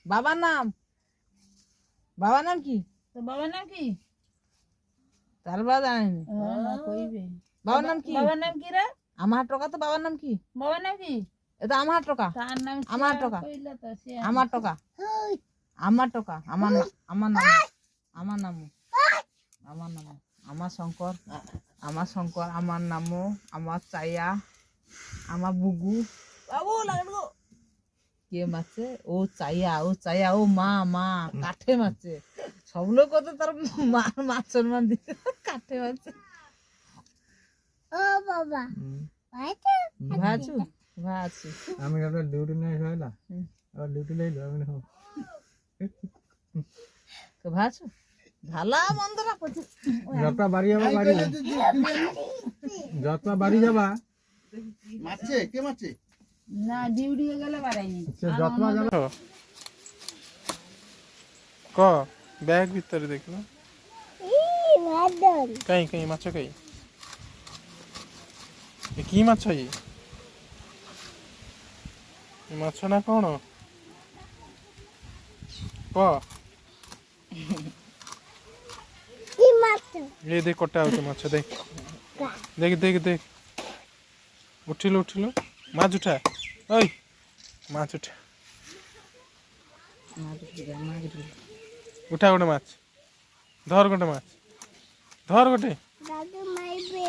বাবার নাম কি? তো বাবার নাম কি? তার বাবা জানেনি। কইবে বাবার নাম কি? বাবার নাম কি রে? আমার টাকা তো বাবার নাম কি? বাবার নাম কি? এটা আমার টাকা। তার নাম আমার টাকা। কইলা তো সে আমার টাকা। আমার টাকা। আমার নাম আমার নাম আমার নাম আমার শঙ্কর আমার নাম আমার চাইয়া আমার বুগু বাবু লাগলো কে মারছে? ও চাইয়া ও মা কাঠে মারছে। সব লোক কত তার মা সম্মান দিচ্ছে কাঠে মারছে। ও বাবা ভাজু আমি একটা ডিউটি নেই হইলা আর ডিউটি নেই আমি না তো ভাজু ভালা মন্দ না করছে। যতটা বাড়ি যাবা মারছে কে মারছে? না ডিউটি গেলে বাড়াইনি যতটা যাবা ক ব্যাগ ভিতরে দেখলো କାଇଁ ମାଛ କାଇଁ କି ମାଛ ଇଏ ମାଛ ନା କଣ କ ଏ ଦେଖ କଟା ହଉଛି ମାଛ ଦେଖ ଦେଖ ଦେଖ ଦେଖ ଉଠିଲୁ ମାଛ ଉଠା ଓଇ ମାଛ ଉଠା ଉଠା ଗୋଟେ ମାଛ ଧର ଗୋଟେ ମାଛ ଧର ଗୋଟେ দাদু মাইবে